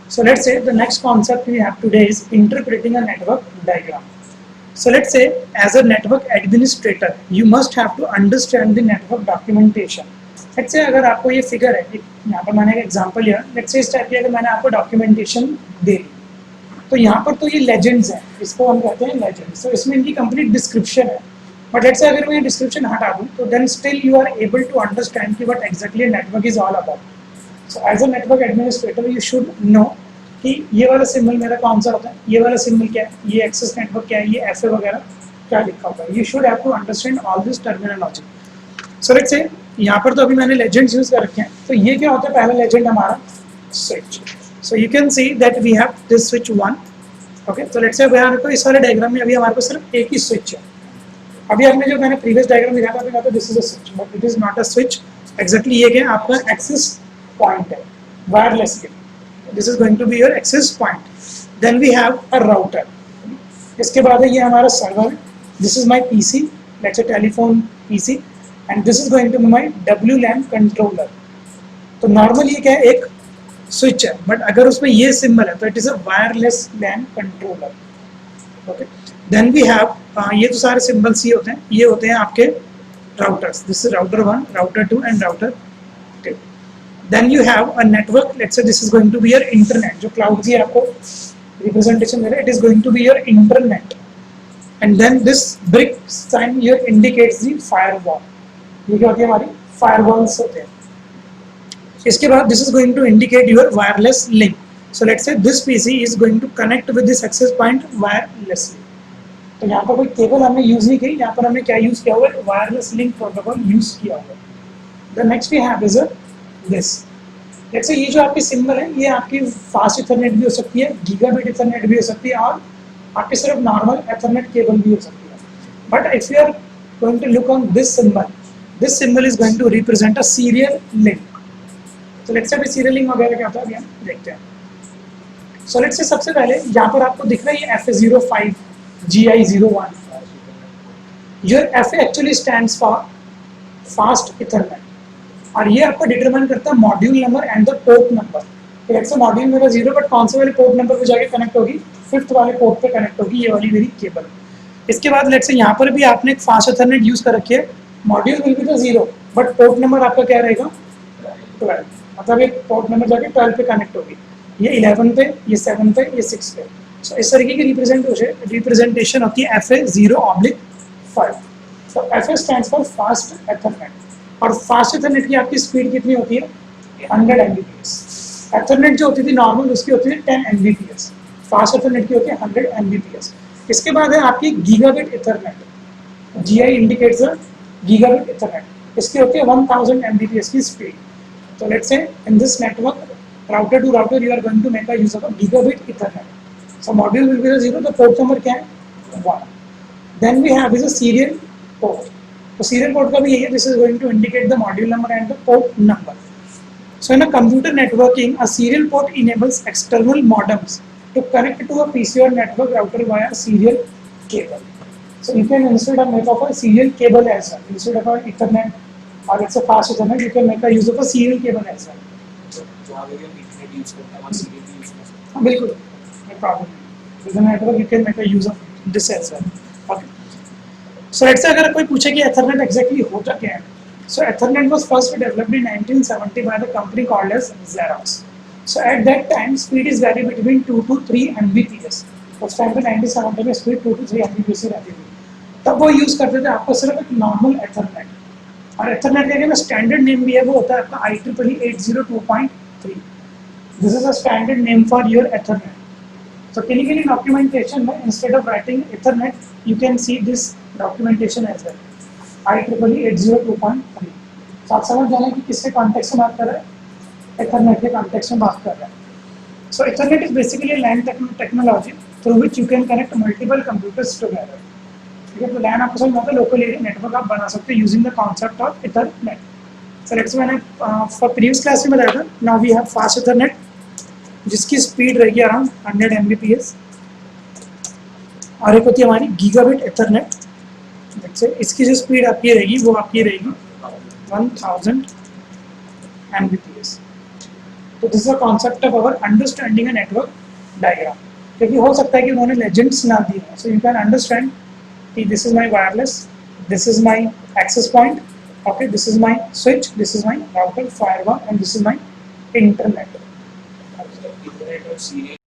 So let's say the next concept we have today is interpreting a network diagram. So let's say as a network administrator, you must have to understand the network documentation. Let's say अगर आपको ये figure है, यहाँ पर मैंने एक example लिया, let's say इस टाइप की अगर मैंने आपको डॉक्यूमेंटेशन दे दी, तो यहाँ पर तो ये लेजेंड्स हैं, इसको हम कहते हैं लेजेंड्स. तो इसमें इनकी कंप्लीट डिस्क्रिप्शन है. बट लेट्स से अगर मैं डिस्क्रिप्शन हटा दूँ तो then still you are able to understand कि what exactly network is all about. So as a network administrator you should know कि ये वाला सिंबल मेरा कौन सा होता है, ये वाला सिंबल क्या है, ये एक्सेस नेटवर्क क्या है, ये एफ वगैरह क्या लिखा होगा. You should have to understand all this terminology. So let's say यहाँ पर तो अभी मैंने लेजेंड्स यूज कर रखे हैं. तो ये क्या होता है, पहला लेजेंड हमारा switch. So you can see that we have this switch 1. Okay, तो लेट्स से हमारे को इस वाले डायग्राम में अभी हमारे पास सिर्फ एक ही स्विच है. अभी आपने जो मैंने प्रीवियस डायग्राम दिखाया था, आपने कहा था this is a switch, but it is not a switch. Exactly ये क्या आपका एक्सेस पॉइंट है वायरलेस के. This is going to be your access point. Then we have a router. इसके बाद है ये हमारा server. This is my PC, let's say telephone PC, and this is going to be my WLAN controller. तो normal ये क्या है, एक स्विच है, बट अगर उसमें ये सिंबल है तो it is a wireless LAN controller. Okay, then we have ये तो सारे सिंबल्स ही होते हैं, ये होते हैं आपके routers. This is router 1, router 2 and router 2. Then you have a network. Let's say this is going to be your internet. जो क्लाउड जी आपको रिप्रेजेंटेशन दे रहा है, it is going to be your internet. And then this brick sign your indicates the firewall. ये क्या होती है, हमारी फायरवॉल्स होते हैं. इसके बाद this is going to indicate your wireless link. So let's say this PC is going to connect with this access point wirelessly. तो यहाँ पर कोई केबल हमने यूज नहीं की, यहाँ पर हमने क्या यूज किया हुआ है, वायरलेस लिंक प्रोटोकॉल यूज किया हुआ है. The next we have is this. Let's say ये जो आपकी सिंबल है, ये आपकी फास्ट इथरनेट भी हो सकती है, गीगाबिट इथरनेट भी हो सकती है, और आपकी सिर्फ नॉर्मल एथरनेट केबल भी हो सकती है. But if you are going to look on this symbol is going to represent a serial link. तो लेट्स से सीरियल लिंक वगैरह क्या होता है, अभी हम देखते हैं. सो लेट्स से सबसे पहले यहाँ पर आपको दिख रहा है ये FA05 GI01. Your FA actually stands for fast Ethernet, और ये आपको डिटरमाइन करता है module number and the port number. तो लेट्स से मॉड्यूल मेरा 0, बट कौन से वाले पोर्ट नंबर पे जाके कनेक्ट होगी, 5th वाले पोर्ट पे कनेक्ट होगी ये वाली मेरी केबल. इसके बाद लेट्स से यहाँ पर भी आपने एक फास्ट इथरनेट यूज कर रखी है. मॉड्यूल विल बी तो 0, बट पोर्ट नंबर आपका क्या रहेगा, 12. मतलब एक पोर्ट नंबर जाके 12 पे कनेक्ट होगी, ये 11 पे, ये 7 पे, ये 6 पे. सो इस तरीके की रिप्रेजेंटेशन होती है FA0/5. तो FA stands for fast Ethernet. और फास्ट एथरनेट की आपकी स्पीड कितनी होती है, 100 Mbps. एथरनेट जो होती थी नॉर्मल, उसकी होती है 10 Mbps. फास्ट एथरनेट की होती है 100 Mbps. इसके बाद है आपकी gigabit Ethernet. GI indicates gigabit Ethernet. इसकी होती है 1000 Mbps की speed. So let's say in this network, router to router, you are going to make a use of a gigabit Ethernet. So module will be the 0. The port number क्या है, 1. Then we have is a serial port. So serial port का भी यही है. This is going to indicate the module number and the port number. So in a computer networking, a serial port enables external modems to connect to a PC or network router via serial cable. So you can instead of make of a serial cable as well, instead of a Ethernet or it's a fast Ethernet, you can make a use of a serial cable as well. जो अगर हम internet use करते हैं, वहाँ serial भी use कर सकते हाँ बिल्कुल, no problem. With the network you can make a use of this as well. Okay. So let's say अगर कोई पूछे कि Ethernet exactly होता क्या है. So Ethernet was first developed in 1970 by the company called as Xerox. So at that time speed is vary between 2 to 3 Mbps. उस time पे 1970 में स्पीड 2 to 3 Mbps रहती थी. तब वो यूज करते थे आपको सिर्फ एक नॉर्मल एथरनेट. और एथरनेट का जो स्टैंडर्ड नेम भी है वो होता है आपका IEEE 802.3. This is a standard name for your Ethernet. So clinically documentation में instead of writing Ethernet, you can see this documentation as well. IEEE 802.3. तो आप समझ जाना कि किसके कॉन्टेक्स्ट में बात कर रहे हैं, Ethernet के कॉन्टेक्स्ट में बात कर रहे हैं. So Ethernet is basically a LAN technology through which you can connect multiple computers together. ठीक है, तो LAN आपको समझ में आता है, लोकल एरिया नेटवर्क आप बना सकते हैं using the concept of Ethernet. So let's मैंने फॉर प्रीवियस क्लास में बताया था. Now we have fast Ethernet जिसकी स्पीड रहेगी अराउंड 100 Mbps, और एक होती है हमारी गीगाबिट एथरनेट. इसकी जो स्पीड आपकी रहेगी वो आपकी रहेगी 1000 Mbps. तो this is a concept of our understanding a network diagram, क्योंकि हो सकता है कि उन्होंने लेजेंड्स ना दिए हों, सो यू कैन अंडरस्टैंड कि this is my wireless, this is my access point, okay, this is my switch, this is my router, firewall, and this is my internet. internet और serial